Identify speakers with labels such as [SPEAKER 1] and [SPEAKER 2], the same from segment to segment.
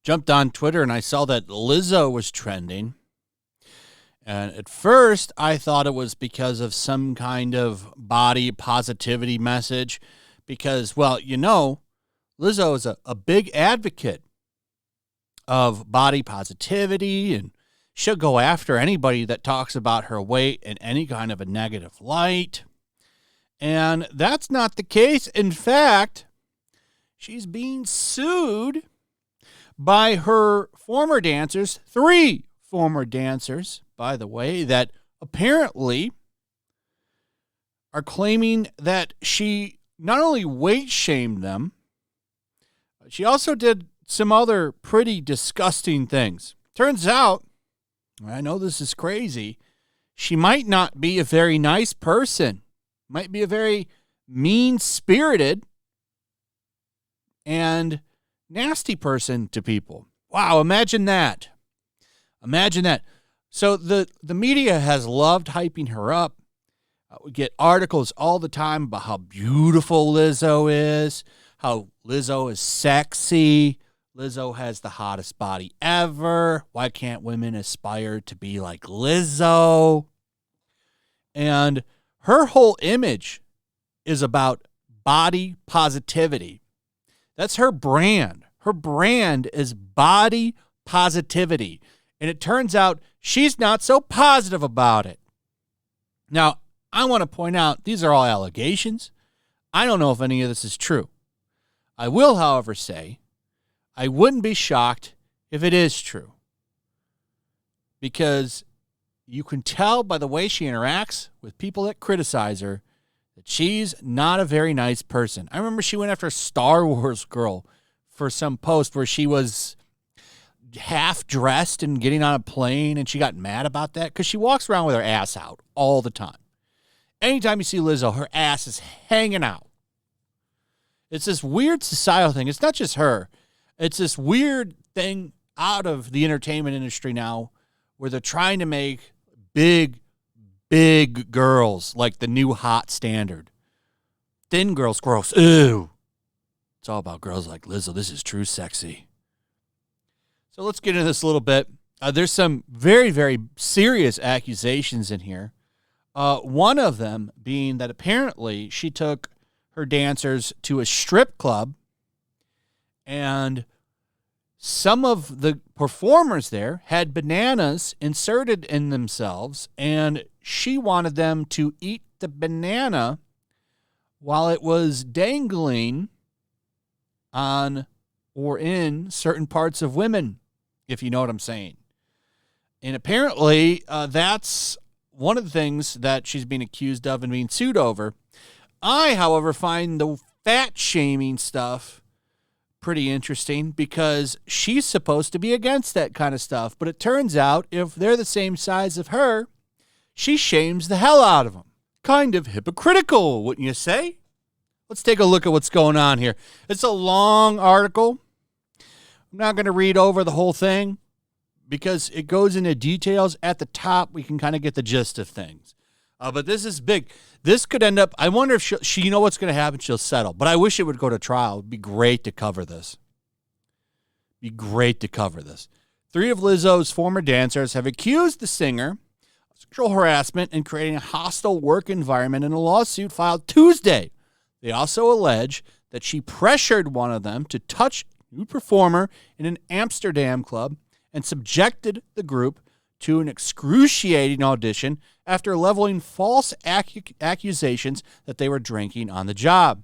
[SPEAKER 1] Jumped on Twitter and I saw that Lizzo was trending. And at first, I thought it was because of some kind of body positivity message. Because, well, Lizzo is a big advocate of body positivity, and she'll go after anybody that talks about her weight in any kind of a negative light. And that's not the case. In fact, she's being sued by her former dancers, 3 former dancers, by the way, that apparently are claiming that she not only weight shamed them, she also did some other pretty disgusting things. Turns out, I know this is crazy, she might not be a very nice person, might be a very mean-spirited and nasty person to people. Wow, imagine that. Imagine that. So the media has loved hyping her up. We get articles all the time about how beautiful Lizzo is, how Lizzo is sexy. Lizzo has the hottest body ever. Why can't women aspire to be like Lizzo? And her whole image is about body positivity. That's her brand. Her brand is body positivity. And it turns out she's not so positive about it. Now, I want to point out, these are all allegations. I don't know if any of this is true. I will, however, say I wouldn't be shocked if it is true. Because you can tell by the way she interacts with people that criticize her that she's not a very nice person. I remember she went after a Star Wars girl for some post where she was half dressed and getting on a plane, and she got mad about that because she walks around with her ass out all the time. Anytime you see Lizzo, her ass is hanging out. It's this weird societal thing. It's not just her. It's this weird thing out of the entertainment industry now where they're trying to make big girls like the new hot standard. Thin girls, gross. Ew. It's all about girls like Lizzo. This is true sexy. So let's get into this a little bit. There's some very, very serious accusations in here. One of them being that apparently she took her dancers to a strip club, and some of the performers there had bananas inserted in themselves, and she wanted them to eat the banana while it was dangling on or in certain parts of women, if you know what I'm saying. And apparently that's one of the things that she's being accused of and being sued over. I, however, find the fat shaming stuff pretty interesting because she's supposed to be against that kind of stuff. But it turns out if they're the same size of her, she shames the hell out of them. Kind of hypocritical, wouldn't you say? Let's take a look at what's going on here. It's a long article. I'm not going to read over the whole thing because it goes into details. At the top, we can kind of get the gist of things. But this is big. This could end up, I wonder if she you know what's going to happen. She'll settle. But I wish it would go to trial. It would be great to cover this. Be great to cover this. 3 of Lizzo's former dancers have accused the singer of sexual harassment and creating a hostile work environment in a lawsuit filed Tuesday. They also allege that she pressured one of them to touch a new performer in an Amsterdam club and subjected the group to an excruciating audition after leveling false accusations that they were drinking on the job.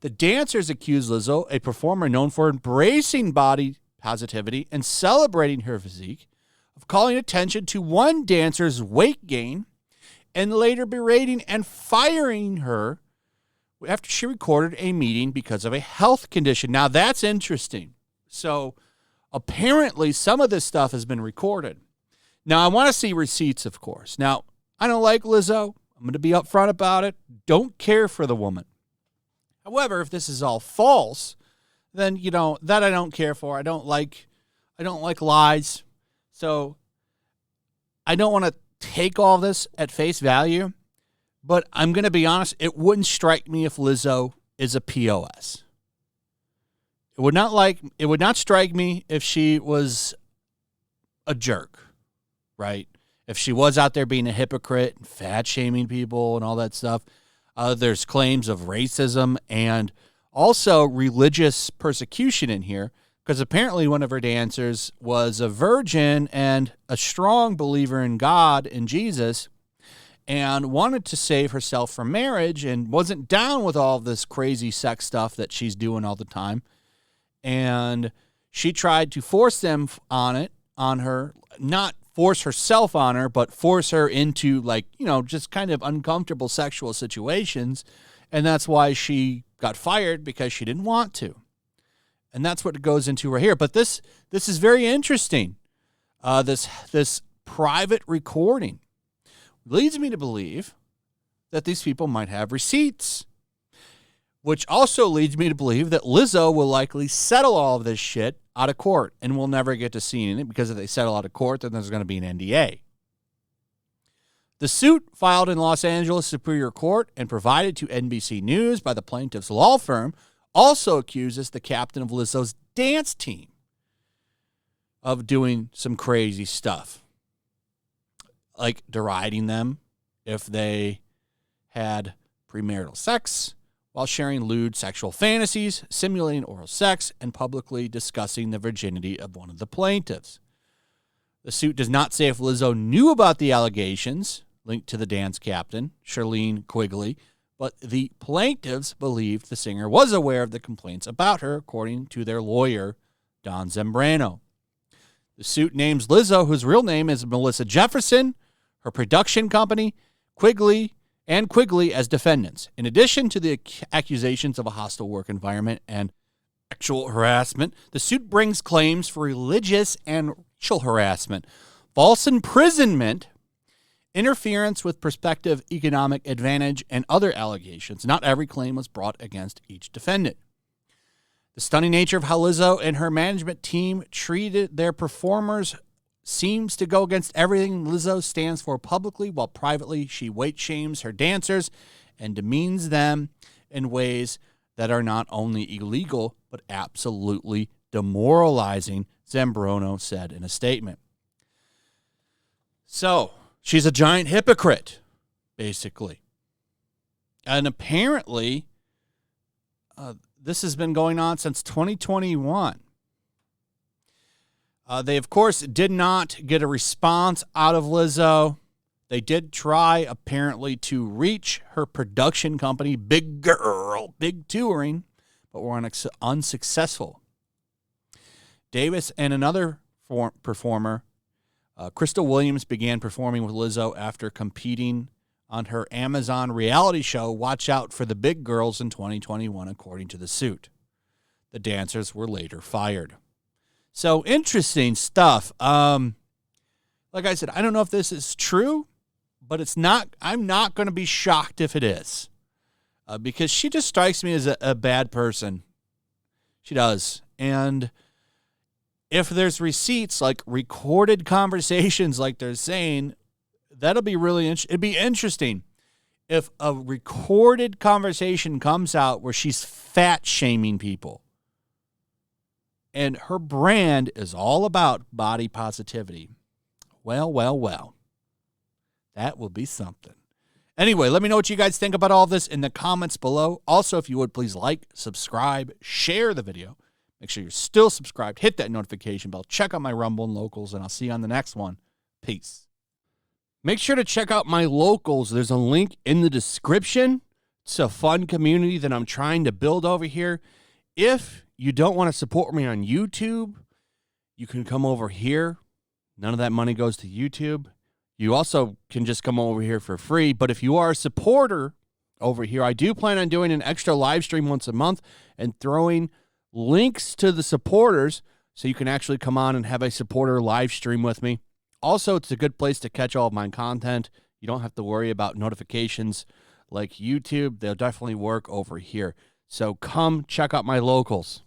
[SPEAKER 1] The dancers accused Lizzo, a performer known for embracing body positivity and celebrating her physique, of calling attention to one dancer's weight gain and later berating and firing her after she recorded a meeting because of a health condition. Now, that's interesting. So apparently some of this stuff has been recorded. Now, I want to see receipts, of course. Now, I don't like Lizzo. I'm going to be upfront about it. Don't care for the woman. However, if this is all false, then, that I don't care for. I don't like lies. So I don't want to take all this at face value. But I'm going to be honest, it wouldn't strike me if Lizzo is a POS. It would not strike me if she was a jerk, right? If she was out there being a hypocrite and fat shaming people and all that stuff. There's claims of racism and also religious persecution in here, because apparently one of her dancers was a virgin and a strong believer in God and Jesus and wanted to save herself from marriage and wasn't down with all this crazy sex stuff that she's doing all the time. And she tried to force them on her, not force herself on her, but force her into just kind of uncomfortable sexual situations. And that's why she got fired, because she didn't want to. And that's what it goes into right here. But this is very interesting. This private recording leads me to believe that these people might have receipts, which also leads me to believe that Lizzo will likely settle all of this shit out of court, and we'll never get to see it, because if they settle out of court, then there's going to be an NDA. The suit, filed in Los Angeles Superior Court and provided to NBC News by the plaintiff's law firm, also accuses the captain of Lizzo's dance team of doing some crazy stuff, like deriding them if they had premarital sex, while sharing lewd sexual fantasies, simulating oral sex, and publicly discussing the virginity of one of the plaintiffs. The suit does not say if Lizzo knew about the allegations linked to the dance captain, Charlene Quigley, but the plaintiffs believed the singer was aware of the complaints about her, according to their lawyer, Don Zambrano. The suit names Lizzo, whose real name is Melissa Jefferson, her production company, Quigley as defendants. In addition to the accusations of a hostile work environment and sexual harassment, the suit brings claims for religious and racial harassment, false imprisonment, interference with prospective economic advantage, and other allegations. Not every claim was brought against each defendant. The stunning nature of how Lizzo and her management team treated their performers seems to go against everything Lizzo stands for publicly, while privately she weight shames her dancers and demeans them in ways that are not only illegal, but absolutely demoralizing, Zambrano said in a statement. So, she's a giant hypocrite, basically. And apparently, this has been going on since 2021. They, of course, did not get a response out of Lizzo. They did try, apparently, to reach her production company, Big Girl, Big Touring, but were unsuccessful. Davis and another performer, Crystal Williams, began performing with Lizzo after competing on her Amazon reality show, Watch Out for the Big Girls, in 2021, according to the suit. The dancers were later fired. So, interesting stuff. Like I said, I don't know if this is true, but it's not. I'm not going to be shocked if it is, because she just strikes me as a bad person. She does. And if there's receipts, like recorded conversations like they're saying, that'll be really it'd be interesting if a recorded conversation comes out where she's fat shaming people. And her brand is all about body positivity. Well. That will be something. Anyway, let me know what you guys think about all this in the comments below. Also, if you would, please like, subscribe, share the video. Make sure you're still subscribed. Hit that notification bell. Check out my Rumble and Locals, and I'll see you on the next one. Peace. Make sure to check out my Locals. There's a link in the description. It's a fun community that I'm trying to build over here. If you don't want to support me on YouTube, you can come over here. None of that money goes to YouTube. You also can just come over here for free. But if you are a supporter over here, I do plan on doing an extra live stream once a month and throwing links to the supporters so you can actually come on and have a supporter live stream with me. Also, it's a good place to catch all of my content. You don't have to worry about notifications like YouTube. They'll definitely work over here. So come check out my Locals.